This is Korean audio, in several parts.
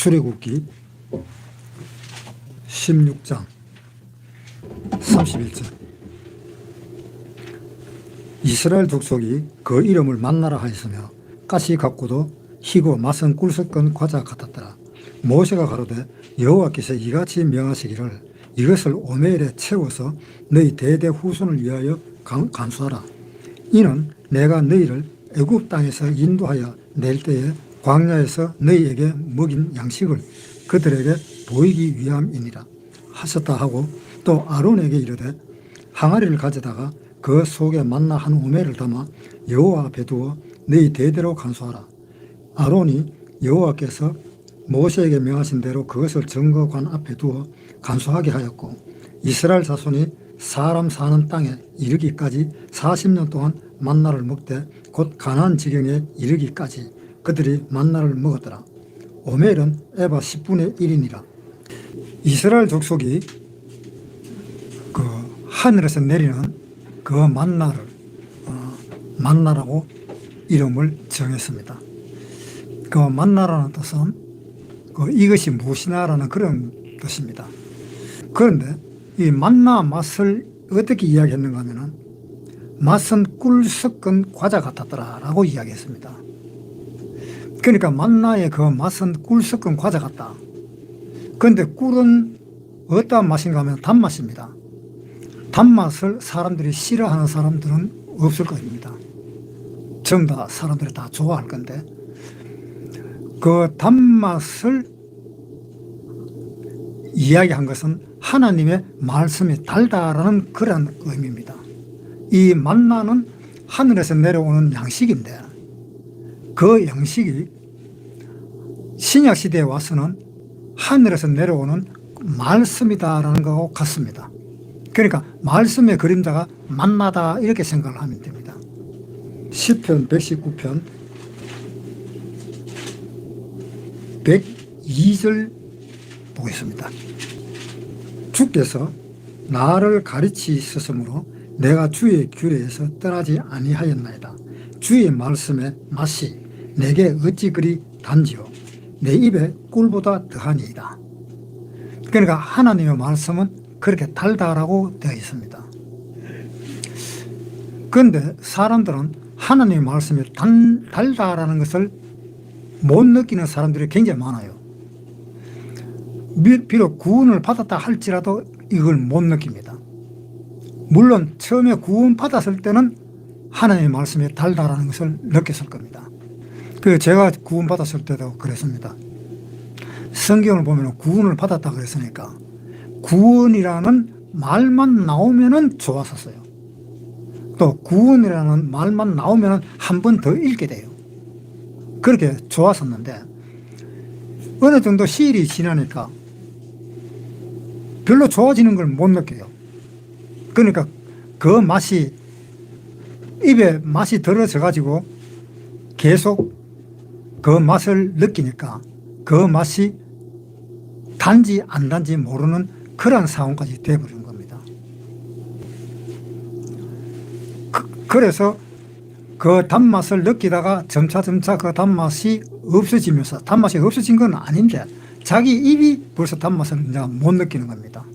출애굽기 16장 31절. 이스라엘 족속이 그 이름을 만나라 하였으며 가시 같고도 희고 맛은 꿀 섞은 과자 같았더라. 모세가 가로되 여호와께서 이같이 명하시기를 이것을 오멜에 채워서 너희 대대 후손을 위하여 간수하라. 이는 내가 너희를 애굽 땅에서 인도하여 낼 때에 광야에서 너희에게 먹인 양식을 그들에게 보이기 위함이니라 하셨다 하고, 또 아론에게 이르되 항아리를 가져다가 그 속에 만나 한 오멜을 담아 여호와 앞에 두어 너희 대대로 간수하라. 아론이 여호와께서 모세에게 명하신 대로 그것을 증거관 앞에 두어 간수하게 하였고, 이스라엘 자손이 사람 사는 땅에 이르기까지 40년 동안 만나를 먹되 곧 가나안 지경에 이르기까지 그들이 만나를 먹었더라. 오멜은 에바 10분의 1이니라. 이스라엘 족속이 그 하늘에서 내리는 그 만나를 만나라고 이름을 정했습니다. 그 만나라는 뜻은 이것이 무엇이냐라는 그런 뜻입니다. 그런데 이 만나 맛을 어떻게 이야기했는가 하면은 맛은 꿀 섞은 과자 같았더라 라고 이야기했습니다. 그러니까 만나의 그 맛은 꿀 섞은 과자 같다. 그런데 꿀은 어떠한 맛인가 하면 단맛입니다. 단맛을 사람들이 싫어하는 사람들은 없을 것입니다. 전부 다 사람들이 다 좋아할 건데, 그 단맛을 이야기한 것은 하나님의 말씀이 달다라는 그런 의미입니다. 이 만나는 하늘에서 내려오는 양식인데, 그 양식이 신약시대에 와서는 하늘에서 내려오는 말씀이다라는 것하고 같습니다. 그러니까 말씀의 그림자가 만나다 이렇게 생각을 하면 됩니다. 시편 119편 102절 보겠습니다. 주께서 나를 가르치셨으므로 내가 주의 규례에서 떠나지 아니하였나이다. 주의 말씀의 맛이 내게 어찌 그리 단지요 내 입에 꿀보다 더하니이다. 그러니까 하나님의 말씀은 그렇게 달다라고 되어 있습니다. 그런데 사람들은 하나님의 말씀이 달다라는 것을 못 느끼는 사람들이 굉장히 많아요. 비록 구원을 받았다 할지라도 이걸 못 느낍니다. 물론 처음에 구원 받았을 때는 하나님의 말씀이 달다라는 것을 느꼈을 겁니다. 그 제가 구원 받았을 때도 그랬습니다. 성경을 보면 구원을 받았다 그랬으니까 구원이라는 말만 나오면은 좋았었어요. 또 구원이라는 말만 나오면은 한 번 더 읽게 돼요. 그렇게 좋았었는데 어느 정도 시일이 지나니까 별로 좋아지는 걸 못 느껴요. 그러니까 그 맛이 입에 맛이 들어져 가지고 계속 그 맛을 느끼니까 그 맛이 단지 안 단지 모르는 그런 상황까지 되어버린 겁니다. 그래서 그 단맛을 느끼다가 점차 그 단맛이 없어지면서, 단맛이 없어진 건 아닌데 자기 입이 벌써 단맛을 이제 못 느끼는 겁니다.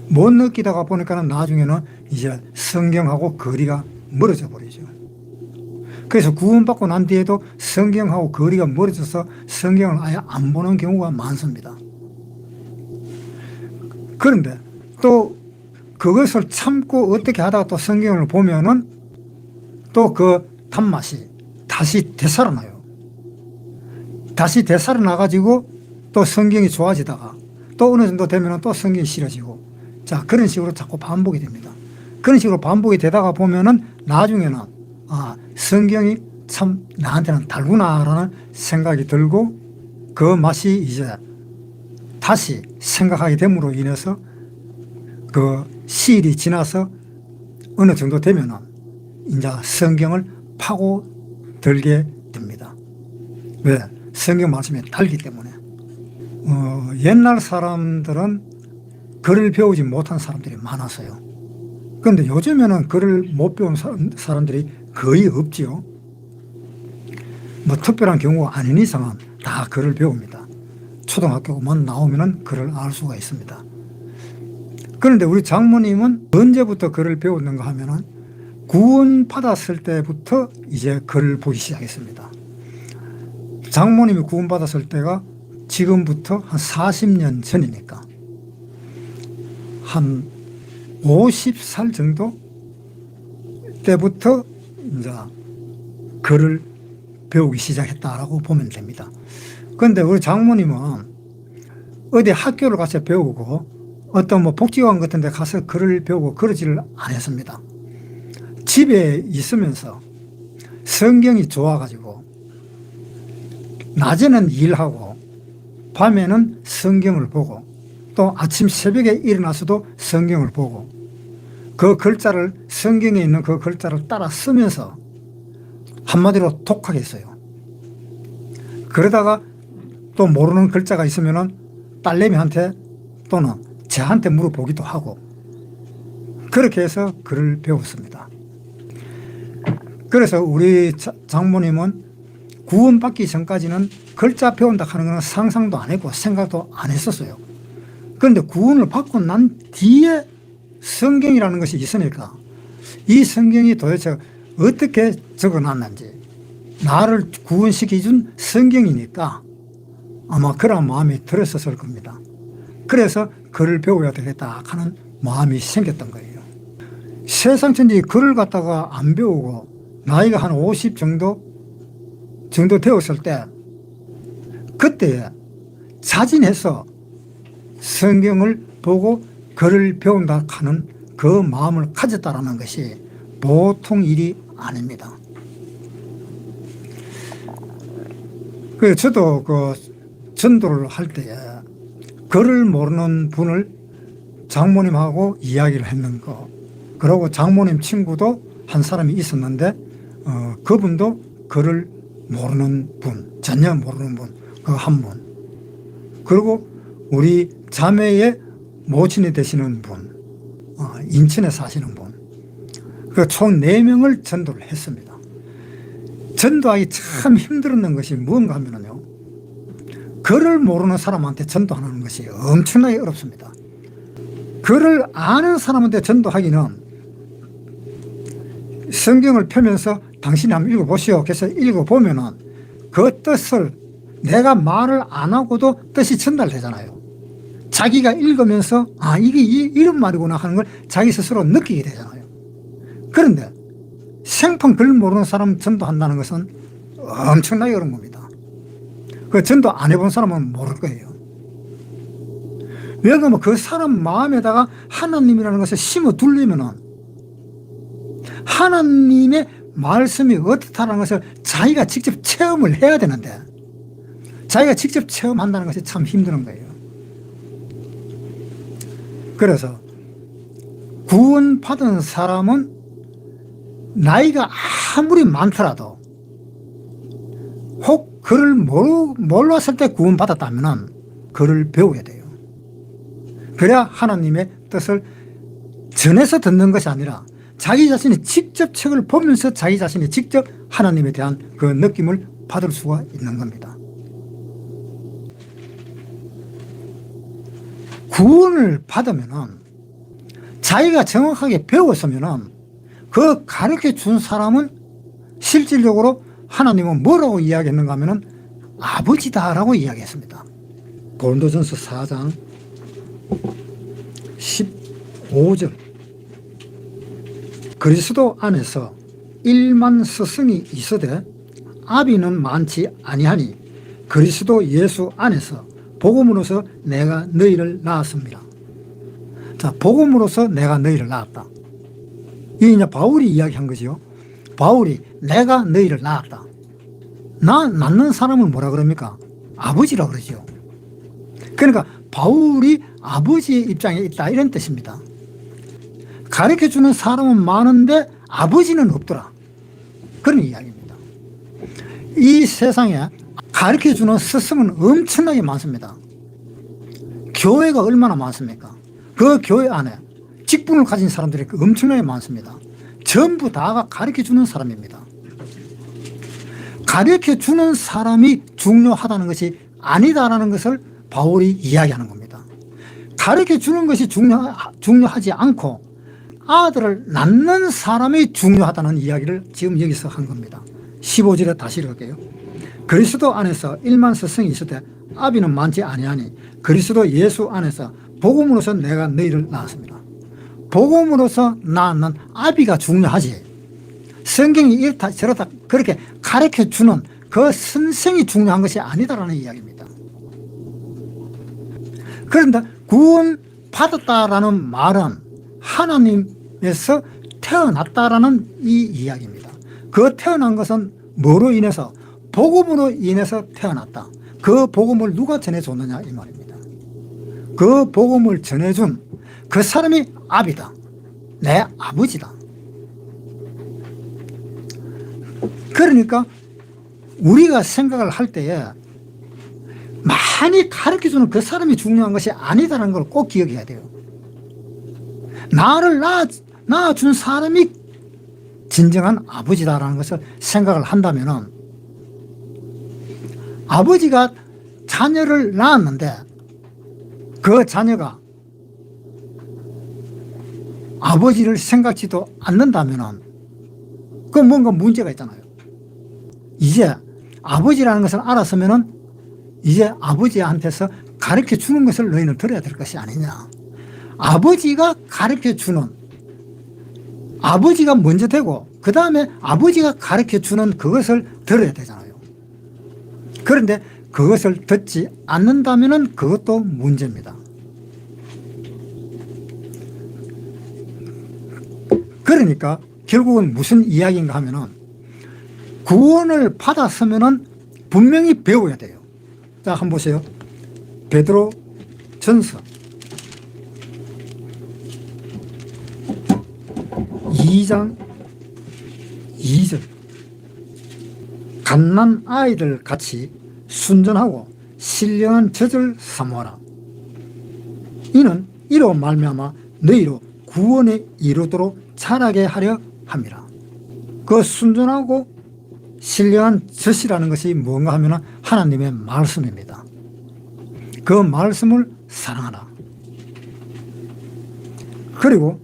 못 느끼다가 보니까 나중에는 이제 성경하고 거리가 멀어져 버리죠. 그래서 구원받고 난 뒤에도 성경하고 거리가 멀어져서 성경을 아예 안 보는 경우가 많습니다. 그런데 또 그것을 참고 어떻게 하다가 또 성경을 보면은 또 그 단맛이 다시 되살아나요. 다시 되살아나가지고 또 성경이 좋아지다가 또 어느 정도 되면은 또 성경이 싫어지고, 자, 그런 식으로 자꾸 반복이 됩니다. 그런 식으로 반복이 되다가 보면은 나중에는 성경이 참 나한테는 달구나라는 생각이 들고 그 맛이 이제 다시 생각하게 됨으로 인해서 그 시일이 지나서 어느 정도 되면은 이제 성경을 파고들게 됩니다. 왜? 성경 말씀이 달기 때문에. 옛날 사람들은 글을 배우지 못한 사람들이 많았어요. 그런데 요즘에는 글을 못 배운 사람들이 거의 없지요. 뭐 특별한 경우가 아닌 이상은 다 글을 배웁니다. 초등학교만 나오면 글을 알 수가 있습니다. 그런데 우리 장모님은 언제부터 글을 배웠는가 하면은 구원 받았을 때부터 이제 글을 보기 시작했습니다. 장모님이 구원 받았을 때가 지금부터 한 40년 전이니까 한 50살 정도 때부터 이제 글을 배우기 시작했다라고 보면 됩니다. 그런데 우리 장모님은 어디 학교를 가서 배우고 어떤 뭐 복지관 같은 데 가서 글을 배우고 그러지를 않았습니다. 집에 있으면서 성경이 좋아가지고 낮에는 일하고 밤에는 성경을 보고 또 아침 새벽에 일어나서도 성경을 보고 그 글자를 성경에 있는 그 글자를 따라 쓰면서 한마디로 독학했어요. 그러다가 또 모르는 글자가 있으면은 딸내미한테 또는 저한테 물어보기도 하고 그렇게 해서 글을 배웠습니다. 그래서 우리 장모님은 구원받기 전까지는 글자 배운다 하는 것은 상상도 안 했고 생각도 안 했었어요. 그런데 구원을 받고 난 뒤에 성경이라는 것이 있으니까 이 성경이 도대체 어떻게 적어놨는지 나를 구원시켜준 성경이니까 아마 그런 마음이 들었었을 겁니다. 그래서 글을 배워야 되겠다 하는 마음이 생겼던 거예요. 세상 천지 글을 갖다가 안 배우고 나이가 한 50 정도 되었을 때 그때 자진해서 성경을 보고 글을 배운다 하는 그 마음을 가졌다라는 것이 보통 일이 아닙니다. 그래서 저도 그 전도를 할 때에 글을 모르는 분을 장모님하고 이야기를 했는 거, 그리고 장모님 친구도 한 사람이 있었는데 그분도 글을 모르는 분, 전혀 모르는 분, 그 한 분, 그리고 우리 자매의 모친이 되시는 분, 인천에 사시는 분, 그 총 4명을 전도를 했습니다. 전도하기 참 힘들었는 것이 무언가 하면요, 글을 모르는 사람한테 전도하는 것이 엄청나게 어렵습니다. 글을 아는 사람한테 전도하기는 성경을 펴면서 당신이 한번 읽어보시오. 그래서 읽어보면은 그 뜻을 내가 말을 안 하고도 뜻이 전달되잖아요. 자기가 읽으면서 아, 이게 이런 말이구나 하는 걸 자기 스스로 느끼게 되잖아요. 그런데 생판 글 모르는 사람 전도한다는 것은 엄청나게 어려운 겁니다. 그 전도 안 해본 사람은 모를 거예요. 왜냐하면 그 사람 마음에다가 하나님이라는 것을 심어 두려면은 하나님의 말씀이 어떻다는 것을 자기가 직접 체험을 해야 되는데 자기가 직접 체험한다는 것이 참 힘든 거예요. 그래서 구원받은 사람은 나이가 아무리 많더라도 혹 글을 몰랐을 때 구원받았다면 글을 배워야 돼요. 그래야 하나님의 뜻을 전해서 듣는 것이 아니라 자기 자신이 직접 책을 보면서 자기 자신이 직접 하나님에 대한 그 느낌을 받을 수가 있는 겁니다. 구원을 받으면 자기가 정확하게 배웠으면 그 가르쳐 준 사람은 실질적으로 하나님은 뭐라고 이야기했는가 하면 아버지다라고 이야기했습니다. 고린도전서 4장 15절 그리스도 안에서 1만 스승이 있으되 아비는 많지 아니하니 그리스도 예수 안에서 복음으로서 내가 너희를 낳았습니다. 자, 복음으로서 내가 너희를 낳았다. 이게 이제 바울이 이야기한 거죠. 바울이 내가 너희를 낳았다. 낳는 사람을 뭐라 그럽니까? 아버지라 그러죠. 그러니까 바울이 아버지의 입장에 있다 이런 뜻입니다. 가르쳐주는 사람은 많은데 아버지는 없더라. 그런 이야기입니다. 이 세상에 가르쳐주는 스승은 엄청나게 많습니다. 교회가 얼마나 많습니까? 그 교회 안에 직분을 가진 사람들이 엄청나게 많습니다. 전부 다가 가르쳐주는 사람입니다. 가르쳐주는 사람이 중요하다는 것이 아니다라는 것을 바울이 이야기하는 겁니다. 가르쳐 주는 것이 중요하지 않고 아들을 낳는 사람이 중요하다는 이야기를 지금 여기서 한 겁니다. 15절에 다시 읽을게요. 그리스도 안에서 일만 스승이 있으되 아비는 많지 아니하니 그리스도 예수 안에서 복음으로서 내가 너희를 낳았습니다. 복음으로서 낳는 아비가 중요하지, 성경이 이렇다 저렇다 그렇게 가르쳐주는 그 선생이 중요한 것이 아니다라는 이야기입니다. 그런데 구원 받았다라는 말은 하나님에서 태어났다라는 이 이야기입니다. 그 태어난 것은 뭐로 인해서? 복음으로 인해서 태어났다. 그 복음을 누가 전해줬느냐 이 말입니다. 그 복음을 전해준 그 사람이 아비다. 내 아버지다. 그러니까 우리가 생각을 할 때에 많이 가르쳐주는 그 사람이 중요한 것이 아니다라는 걸 꼭 기억해야 돼요. 나를 낳아준 사람이 진정한 아버지다라는 것을 생각을 한다면, 아버지가 자녀를 낳았는데 그 자녀가 아버지를 생각지도 않는다면 그건 뭔가 문제가 있잖아요. 이제 아버지라는 것을 알았으면 이제 아버지한테서 가르쳐 주는 것을 너희는 들어야 될 것이 아니냐. 아버지가 가르쳐 주는, 아버지가 먼저 되고 그 다음에 아버지가 가르쳐 주는 그것을 들어야 되잖아요. 그런데 그것을 듣지 않는다면 그것도 문제입니다. 그러니까 결국은 무슨 이야기인가 하면은, 구원을 받았으면은 분명히 배워야 돼요. 자, 한번 보세요. 베드로 전서 2장 2절. 갓난 아이들 같이 순전하고 신령한 젖을 사모하라. 이는 이로 말미암아 너희로 구원에 이르도록 자라게 하려 함이라. 그 순전하고 신령한 젖이라는 것이 뭔가 하면 하나님의 말씀입니다. 그 말씀을 사랑하라. 그리고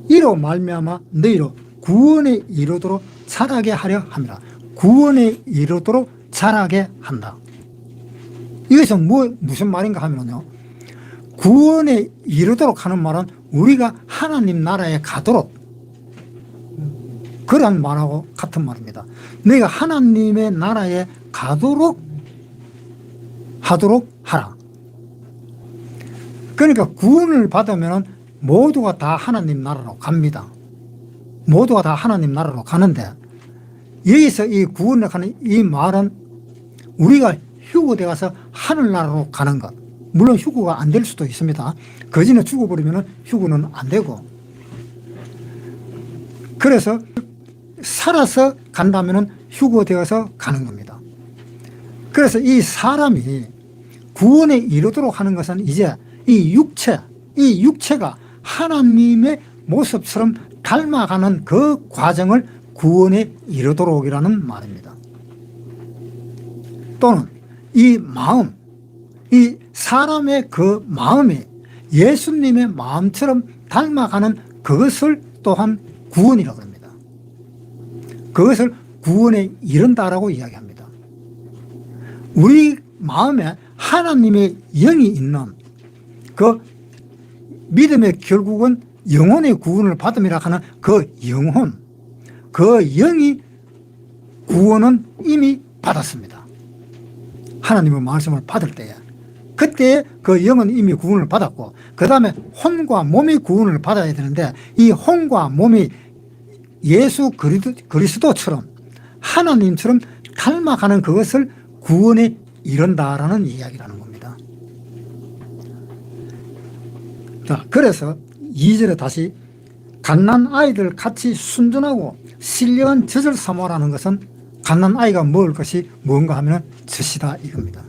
이로 말미암아 너희로 구원에 이르도록 자라게 하려 함이라. 구원에 이르도록 자라게 한다. 이것은 무슨 말인가 하면요, 구원에 이르도록 하는 말은 우리가 하나님 나라에 가도록, 그런 말하고 같은 말입니다. 너희가 하나님의 나라에 가도록 하도록 하라. 그러니까 구원을 받으면 모두가 다 하나님 나라로 갑니다. 모두가 다 하나님 나라로 가는데, 여기서 이 구원을 하는 이 말은 우리가 휴거돼 가서 하늘나라로 가는 것, 물론 휴거가 안 될 수도 있습니다. 거지는 죽어버리면 휴거는 안 되고, 그래서 살아서 간다면 휴거되어서 가는 겁니다. 그래서 이 사람이 구원에 이르도록 하는 것은 이제 이 육체가 하나님의 모습처럼 닮아가는 그 과정을 구원에 이르도록이라는 말입니다. 또는 이 마음, 이 사람의 그 마음이 예수님의 마음처럼 닮아가는 그것을 또한 구원이라고 합니다. 그것을 구원에 이른다라고 이야기합니다. 우리 마음에 하나님의 영이 있는 그 믿음의 결국은 영혼의 구원을 받음이라 하는 그 영혼, 그 영이 구원은 이미 받았습니다. 하나님의 말씀을 받을 때에, 그때 그 영은 이미 구원을 받았고, 그 다음에 혼과 몸이 구원을 받아야 되는데, 이 혼과 몸이 예수 그리스도처럼 하나님처럼 닮아가는 그것을 구원에 이른다라는 이야기라는 겁니다. 자, 그래서 2절에 다시 갓난 아이들 같이 순전하고 신령한 젖을 사모하라는 것은, 갓난 아이가 먹을 것이 뭔가 하면 젖이다 이겁니다.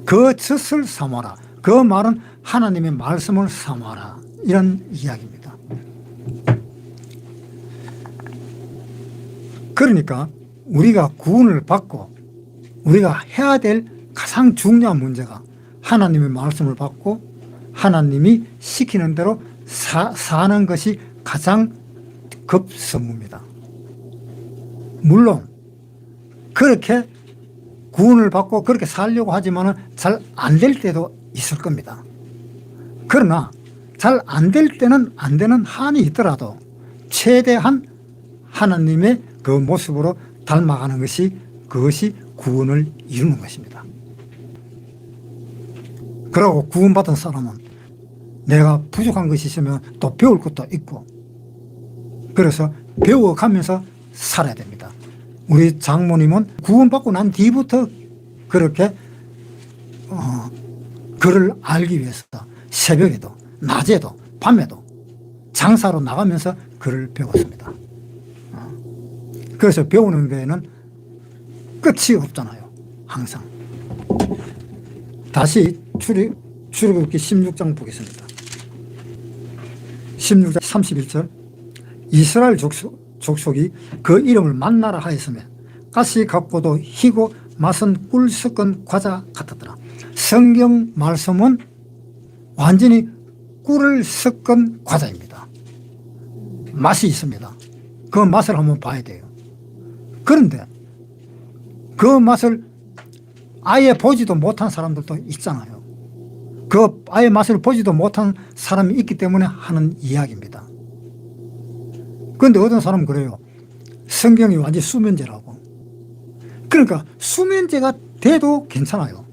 그 젖을 사모하라. 그 말은 하나님의 말씀을 사모하라, 이런 이야기입니다. 그러니까 우리가 구원을 받고 우리가 해야 될 가장 중요한 문제가 하나님의 말씀을 받고 하나님이 시키는 대로 사는 것이 가장 급선무입니다. 물론 그렇게 구원을 받고 그렇게 살려고 하지만 잘 안 될 때도 있을 겁니다. 그러나 잘 안 될 때는 안 되는 한이 있더라도 최대한 하나님의 그 모습으로 닮아가는 것이 그것이 구원을 이루는 것입니다. 그리고 구원받은 사람은 내가 부족한 것이 있으면 또 배울 것도 있고 그래서 배워가면서 살아야 됩니다. 우리 장모님은 구원받고 난 뒤부터 그렇게 그를 알기 위해서 새벽에도 낮에도 밤에도 장사로 나가면서 그를 배웠습니다. 그래서 배우는 데에는 끝이 없잖아요. 항상. 다시 출애굽기 16장 보겠습니다. 16장 31절 이스라엘 족속이 그 이름을 만나라 하였으며 가시 같고도 희고 맛은 꿀 섞은 과자 같았더라. 성경 말씀은 완전히 꿀을 섞은 과자입니다. 맛이 있습니다. 그 맛을 한번 봐야 돼요. 그런데 그 맛을 아예 보지도 못한 사람들도 있잖아요. 그 아예 맛을 보지도 못한 사람이 있기 때문에 하는 이야기입니다. 그런데 어떤 사람은 그래요. 성경이 완전히 수면제라고. 그러니까 수면제가 돼도 괜찮아요.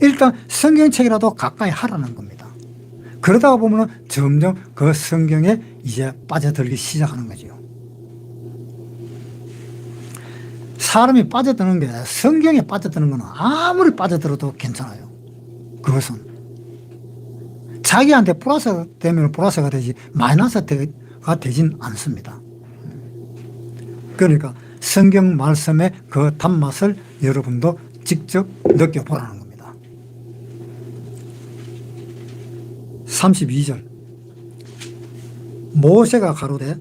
일단 성경책이라도 가까이 하라는 겁니다. 그러다가 보면 점점 그 성경에 이제 빠져들기 시작하는 거죠. 사람이 빠져드는 게 성경에 빠져드는 건 아무리 빠져들어도 괜찮아요. 그것은 자기한테 플러스가 되면 플러스가 되지 마이너스가 되진 않습니다. 그러니까 성경 말씀의 그 단맛을 여러분도 직접 느껴보라는 겁니다. 32절 모세가 가로되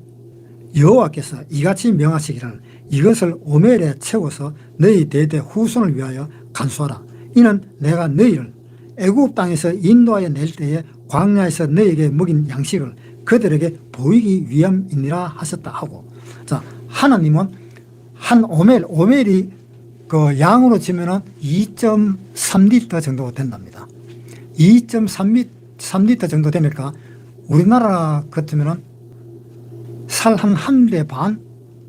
여호와께서 이같이 명하시기를 이것을 오멜에 채워서 너희 대대 후손을 위하여 간수하라. 이는 내가 너희를 애굽 땅에서 인도하여 낼 때에 광야에서 너희에게 먹인 양식을 그들에게 보이기 위함이니라 하셨다 하고. 자, 하나님은 한 오멜이 그 양으로 치면은 2.3리터 정도 된답니다. 2.3리터 정도 되니까 우리나라 같으면은 살 한 대 반,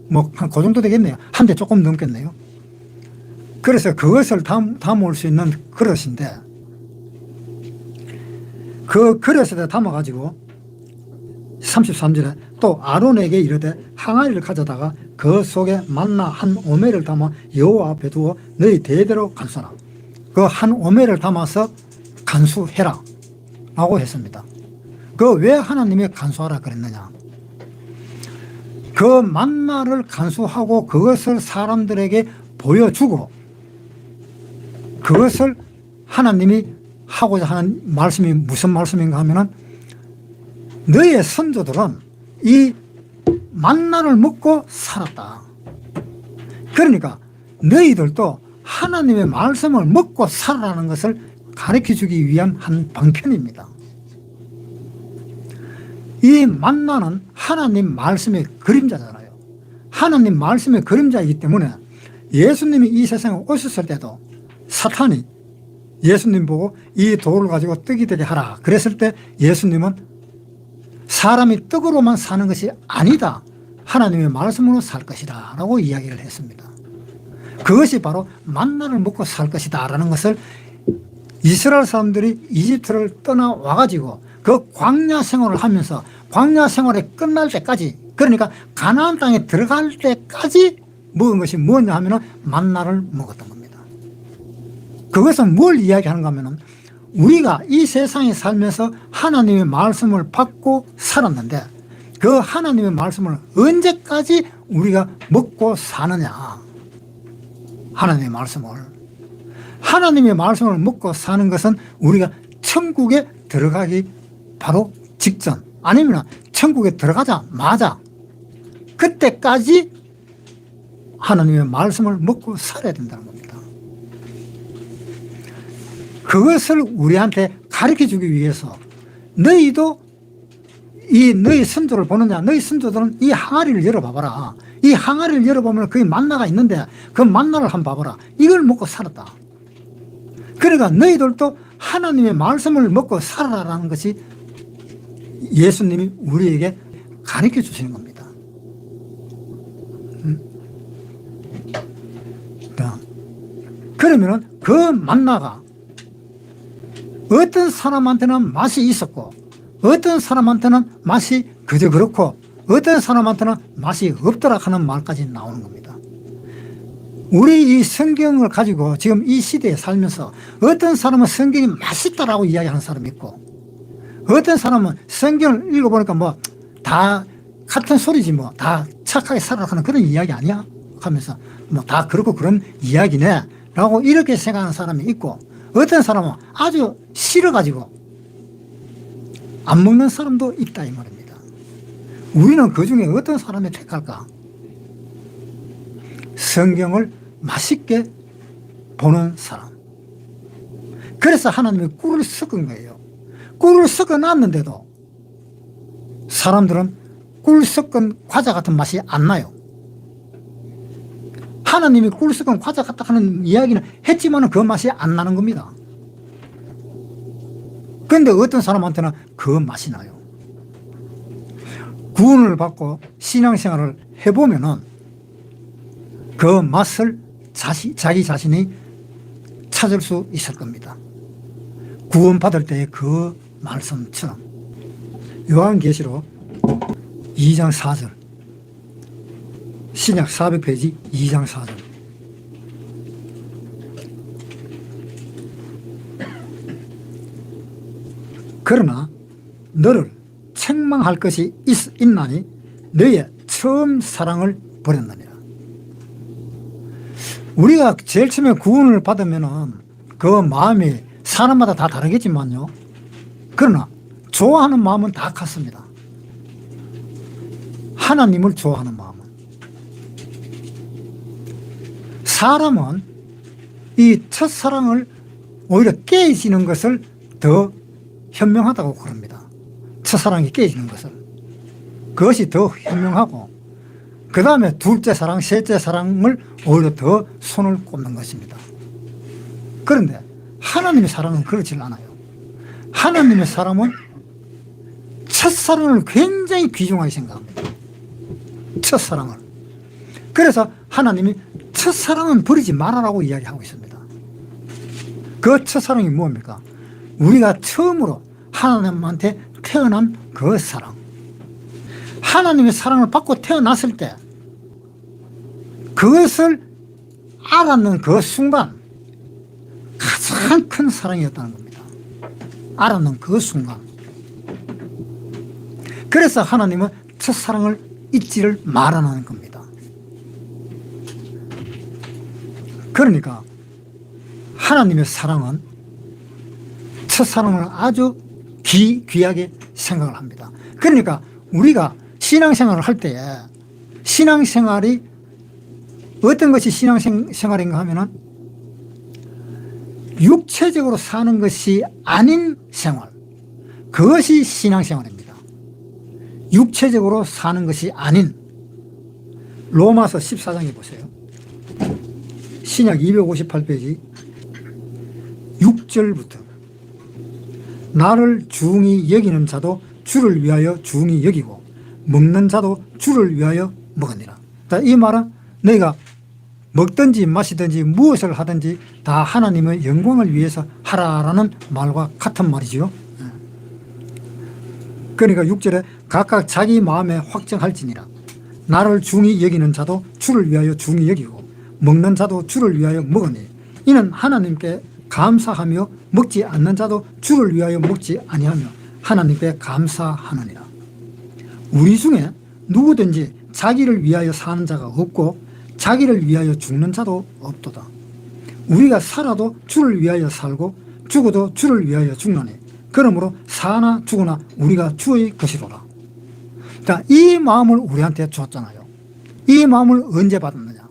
뭐 한 그 정도 되겠네요. 한 대 조금 넘겠네요. 그래서 그것을 담을 수 있는 그릇인데 그 그릇에 담아가지고 33절에 또 아론에게 이르되 항아리를 가져다가 그 속에 만나 한 오멜을 담아 여호와 앞에 두어 너희 대대로 간수하라. 그 한 오멜을 담아서 간수해라 라고 했습니다. 그 왜 하나님이 간수하라 그랬느냐. 그 만나를 간수하고 그것을 사람들에게 보여주고 그것을 하나님이 하고자 하는 말씀이 무슨 말씀인가 하면은 너희의 선조들은 이 만나를 먹고 살았다. 그러니까 너희들도 하나님의 말씀을 먹고 살아라는 것을 가르쳐 주기 위한 한 방편입니다. 이 만나는 하나님 말씀의 그림자잖아요. 하나님 말씀의 그림자이기 때문에 예수님이 이 세상에 오셨을 때도 사탄이 예수님 보고 이 돌을 가지고 떡이 되게 하라 그랬을 때 예수님은 사람이 떡으로만 사는 것이 아니다. 하나님의 말씀으로 살 것이다 라고 이야기를 했습니다. 그것이 바로 만나를 먹고 살 것이다 라는 것을 이스라엘 사람들이 이집트를 떠나와가지고 그 광야 생활을 하면서 광야 생활이 끝날 때까지 그러니까 가나안 땅에 들어갈 때까지 먹은 것이 뭐냐 하면 만나를 먹었던 겁니다. 그것은 뭘 이야기하는가 하면 우리가 이 세상에 살면서 하나님의 말씀을 받고 살았는데 그 하나님의 말씀을 언제까지 우리가 먹고 사느냐. 하나님의 말씀을 먹고 사는 것은 우리가 천국에 들어가기 바로 직전 아니면 천국에 들어가자마자 그때까지 하나님의 말씀을 먹고 살아야 된다는 겁니다. 그것을 우리한테 가르쳐 주기 위해서 너희도 너희 선조를 보느냐, 너희 선조들은 이 항아리를 열어봐봐라. 이 항아리를 열어보면 거기 만나가 있는데 그 만나를 한번 봐봐라. 이걸 먹고 살았다. 그러니까 너희들도 하나님의 말씀을 먹고 살아라라는 것이 예수님이 우리에게 가르쳐 주시는 겁니다. 그러면은 그 만나가 어떤 사람한테는 맛이 있었고 어떤 사람한테는 맛이 그저 그렇고 어떤 사람한테는 맛이 없더라 하는 말까지 나오는 겁니다. 우리 이 성경을 가지고 지금 이 시대에 살면서 어떤 사람은 성경이 맛있다라고 이야기하는 사람이 있고 어떤 사람은 성경을 읽어보니까 뭐 다 같은 소리지 뭐 다 착하게 살아라 하는 그런 이야기 아니야? 하면서 뭐 다 그렇고 그런 이야기네 라고 이렇게 생각하는 사람이 있고 어떤 사람은 아주 싫어가지고 안 먹는 사람도 있다 이 말입니다. 우리는 그 중에 어떤 사람을 택할까? 성경을 맛있게 보는 사람. 그래서 하나님이 꿀을 섞은 거예요. 꿀을 섞어 놨는데도 사람들은 꿀 섞은 과자 같은 맛이 안 나요. 하나님이 꿀 섞은 과자 같다 하는 이야기는 했지만 그 맛이 안 나는 겁니다. 그런데 어떤 사람한테는 그 맛이 나요. 구원을 받고 신앙생활을 해보면은 그 맛을 자기 자신이 찾을 수 있을 겁니다. 구원받을 때의 그 말씀처럼. 요한계시록 2장 4절 신약 400페이지 2장 4절 그러나 너를 책망할 것이 있나니 너의 처음 사랑을 버렸느니라. 우리가 제일 처음에 구원을 받으면은 그 마음이 사람마다 다 다르겠지만요. 그러나 좋아하는 마음은 다 같습니다. 하나님을 좋아하는 마음은. 사람은 이 첫사랑을 오히려 깨지는 것을 더 현명하다고 그럽니다. 첫사랑이 깨지는 것을. 그것이 더 현명하고 그 다음에 둘째 사랑, 셋째 사랑을 오히려 더 손을 꼽는 것입니다. 그런데 하나님의 사랑은 그렇지 않아요. 하나님의 사랑은 첫사랑을 굉장히 귀중하게 생각합니다. 첫사랑을. 그래서 하나님이 첫사랑은 버리지 말아라고 이야기하고 있습니다. 그 첫사랑이 뭡니까? 우리가 처음으로 하나님한테 태어난 그 사랑. 하나님의 사랑을 받고 태어났을 때 그것을 알았는 그 순간 가장 큰 사랑이었다는 겁니다. 알았는 그 순간. 그래서 하나님은 첫사랑을 잊지를 말아라는 겁니다. 그러니까 하나님의 사랑은 첫사랑을 아주 귀하게 생각을 합니다. 그러니까 우리가 신앙생활을 할 때에 신앙생활이 어떤 것이 신앙생활인가 하면은 육체적으로 사는 것이 아닌 생활, 그것이 신앙생활입니다. 육체적으로 사는 것이 아닌. 로마서 14장에 보세요. 신약 258페이지 6절부터 나를 중히 여기는 자도 주를 위하여 중히 여기고 먹는 자도 주를 위하여 먹으니라. 이 말은 너희가 먹든지 마시든지 무엇을 하든지 다 하나님의 영광을 위해서 하라라는 말과 같은 말이죠. 그러니까 6절에 각각 자기 마음에 확정할지니라. 나를 중히 여기는 자도 주를 위하여 중히 여기고 먹는 자도 주를 위하여 먹으니 이는 하나님께 감사하며 먹지 않는 자도 주를 위하여 먹지 아니하며 하나님께 감사하느니라. 우리 중에 누구든지 자기를 위하여 사는 자가 없고 자기를 위하여 죽는 자도 없도다. 우리가 살아도 주를 위하여 살고 죽어도 주를 위하여 죽나니 그러므로 사나 죽으나 우리가 주의 것이로라. 자, 이 마음을 우리한테 줬잖아요. 이 마음을 언제 받았느냐?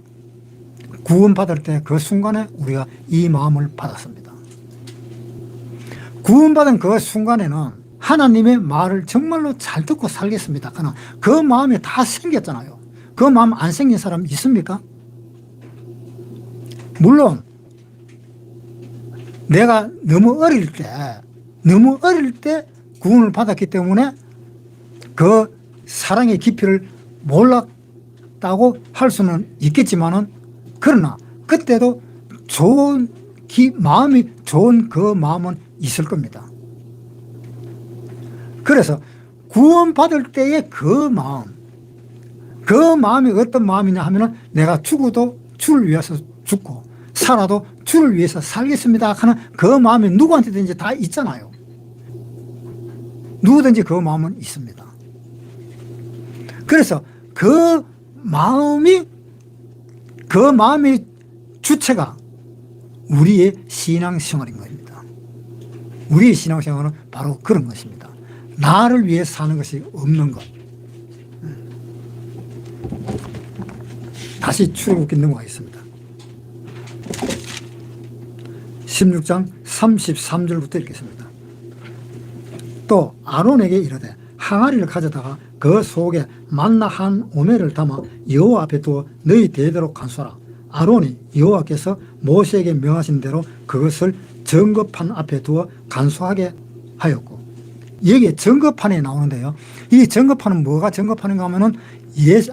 구원받을 때 그 순간에 우리가 이 마음을 받았습니다. 구원받은 그 순간에는 하나님의 말을 정말로 잘 듣고 살겠습니다. 그러나 그 마음이 다 생겼잖아요. 그 마음 안 생긴 사람 있습니까? 물론 내가 너무 어릴 때 구원을 받았기 때문에 그 사랑의 깊이를 몰랐다고 할 수는 있겠지만은, 그러나 그때도 좋은 마음이 좋은 그 마음은 있을 겁니다. 그래서 구원받을 때의 그 마음이 어떤 마음이냐 하면은, 내가 죽어도 주를 위해서 죽고 살아도 주를 위해서 살겠습니다 하는 그 마음이 누구한테든지 다 있잖아요. 누구든지 그 마음은 있습니다. 그래서 그 마음이 주체가 우리의 신앙생활인 겁니다. 우리의 신앙생활은 바로 그런 것입니다. 나를 위해 사는 것이 없는 것. 다시 출애굽기 넘어가겠습니다. 16장 33절부터 읽겠습니다. 또 아론에게 이르되 항아리를 가져다가 그 속에 만나 한 오멜을 담아 여호와 앞에 두어 너희 대대로 간수하라. 아론이 여호와께서 모세에게 명하신 대로 그것을 증거판 앞에 두어 간수하게 하였고, 여기에 증거판이 나오는데요. 이 증거판은 뭐가 증거판인가 하면은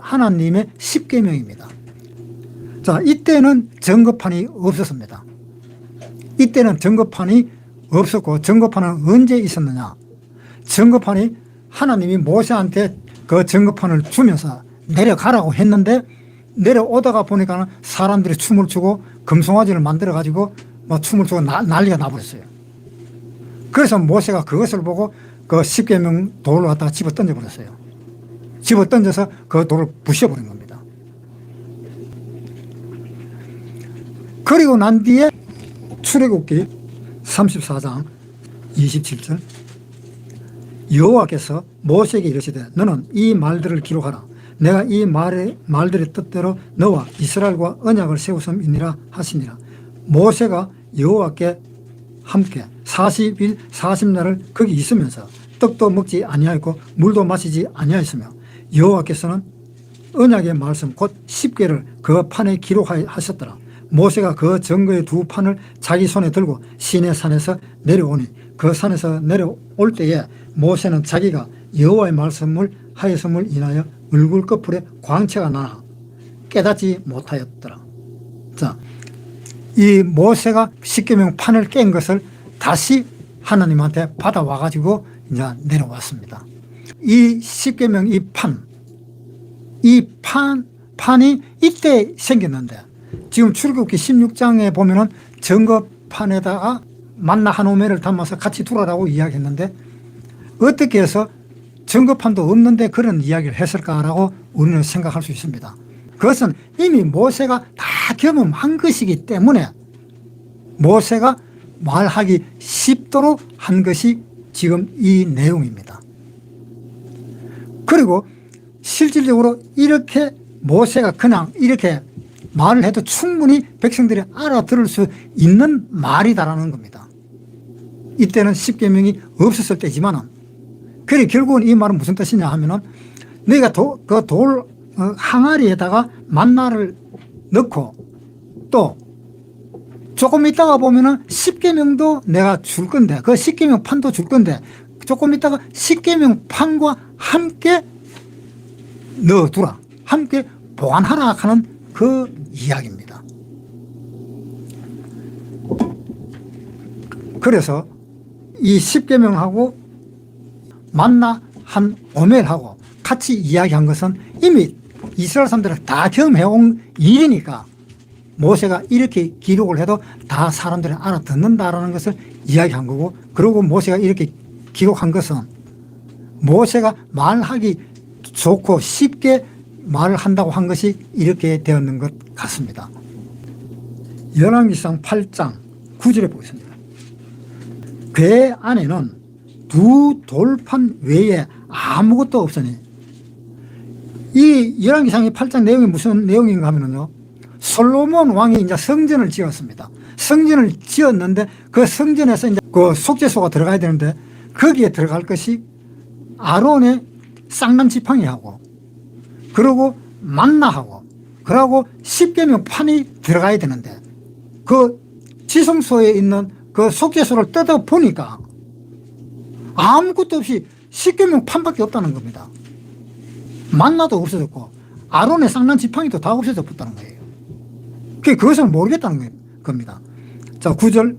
하나님의 십계명입니다. 자, 이때는 증거판이 없었습니다. 이때는 증거판이 없었고, 증거판은 언제 있었느냐? 증거판이 하나님이 모세한테 그 증거판을 주면서 내려가라고 했는데, 내려오다가 보니까 사람들이 춤을 추고 금송아지를 만들어 가지고 뭐 춤을 추고 난리가 나버렸어요. 그래서 모세가 그것을 보고 그 십계명 돌을 갖다가 집어 던져버렸어요. 집어 던져서 그 돌을 부셔버린 겁니다. 그리고 난 뒤에 출애굽기 34장 27절, 여호와께서 모세에게 이르시되 너는 이 말들을 기록하라. 내가 이 말들의 뜻대로 너와 이스라엘과 언약을 세우음이니라 하시니라. 모세가 여호와께 함께 40일 40날을 거기 있으면서 떡도 먹지 아니하였고 물도 마시지 아니하였으며, 여호와께서는 언약의 말씀 곧 십계를 그 판에 기록하셨더라. 모세가 그 증거의 두 판을 자기 손에 들고 시내 산에서 내려오니, 그 산에서 내려올 때에 모세는 자기가 여호와의 말씀을 하였음을 인하여 얼굴 끝풀에 광채가 나나 깨닫지 못하였더라. 자, 이 모세가 십계명 판을 깬 것을 다시 하나님한테 받아와 가지고 이제 내려왔습니다. 이 십계명 이 판이 이때 생겼는데, 지금 출애굽기 16장에 보면은 증거판에다가 만나 한 오멜을 담아서 같이 두라라고 이야기했는데, 어떻게 해서 증거판도 없는데 그런 이야기를 했을까라고 우리는 생각할 수 있습니다. 그것은 이미 모세가 다 경험한 것이기 때문에 모세가 말하기 쉽도록 한 것이 지금 이 내용입니다. 그리고 실질적으로 이렇게 모세가 그냥 이렇게 말을 해도 충분히 백성들이 알아들을 수 있는 말이다라는 겁니다. 이때는 십계명이 없었을 때지만은, 그래 결국은 이 말은 무슨 뜻이냐 하면은, 너희가 그 돌 항아리에다가 만나를 넣고 또 조금 있다가 보면은 십계명도 내가 줄 건데, 그 십계명 판도 줄 건데 조금 있다가 십계명 판과 함께 넣어두라, 함께 보관하라 하는 그 이야기입니다. 그래서 이 십계명하고 만나 한 오멜하고 같이 이야기한 것은 이미 이스라엘 사람들은 다 경험해온 일이니까, 모세가 이렇게 기록을 해도 다 사람들이 알아듣는다라는 것을 이야기한 거고, 그리고 모세가 이렇게 기록한 것은 모세가 말하기 좋고 쉽게 말을 한다고 한 것이 이렇게 되었는 것 같습니다. 열왕기상 8장 9절에 보겠습니다. 궤 안에는 두 돌판 외에 아무것도 없으니, 이 열왕기상의 8장 내용이 무슨 내용인가 하면요, 솔로몬 왕이 이제 성전을 지었습니다. 성전을 지었는데 그 성전에서 이제 그 속죄소가 들어가야 되는데 거기에 들어갈 것이 아론의 쌍난 지팡이하고 그리고 만나하고 그러고 십계명 판이 들어가야 되는데 그 지성소에 있는 그 속죄소를 뜯어 보니까 아무것도 없이 십계명 판밖에 없다는 겁니다. 만나도 없어졌고 아론의 쌍난 지팡이도 다 없어져 버렸다는 거예요. 그것을 모르겠다는 겁니다. 자, 9절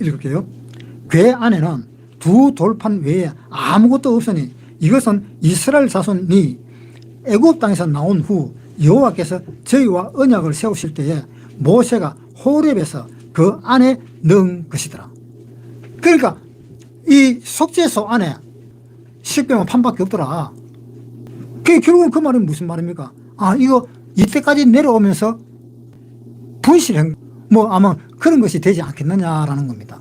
읽을게요. 궤 안에는 두 돌판 외에 아무것도 없으니 이것은 이스라엘 자손이 애굽 땅에서 나온 후 여호와께서 저희와 언약을 세우실 때에 모세가 호렙에서 그 안에 넣은 것이더라. 그러니까 이 속죄소 안에 십계명 판밖에 없더라. 결국은 그 말은 무슨 말입니까? 아, 이거 이때까지 내려오면서 분실행 뭐 아마 그런 것이 되지 않겠느냐라는 겁니다.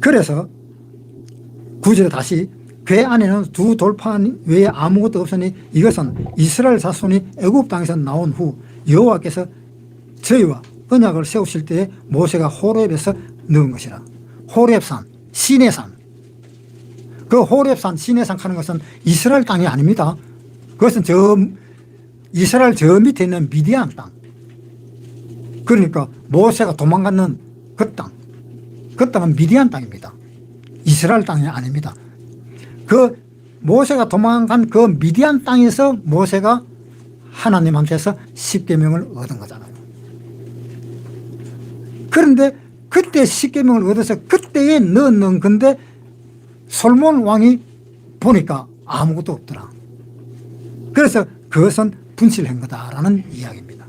그래서 9절에 다시 궤 안에는 두 돌판 외에 아무것도 없으니 이것은 이스라엘 자손이 애굽 땅에서 나온 후 여호와께서 저희와 언약을 세우실 때에 모세가 호렙에서 넣은 것이라. 호렙산, 시내산. 그 호렙산, 시내산 하는 것은 이스라엘 땅이 아닙니다. 그것은 이스라엘 저 밑에 있는 미디안 땅. 그러니까 모세가 도망가는 그 땅. 그 땅은 미디안 땅입니다. 이스라엘 땅이 아닙니다. 그 모세가 도망간 그 미디안 땅에서 모세가 하나님한테서 십계명을 얻은 거잖아요. 그런데 그때 십계명을 얻어서 그때에 넣는 건데 솔몬 왕이 보니까 아무것도 없더라. 그래서 그것은 분실한 거다라는 이야기입니다.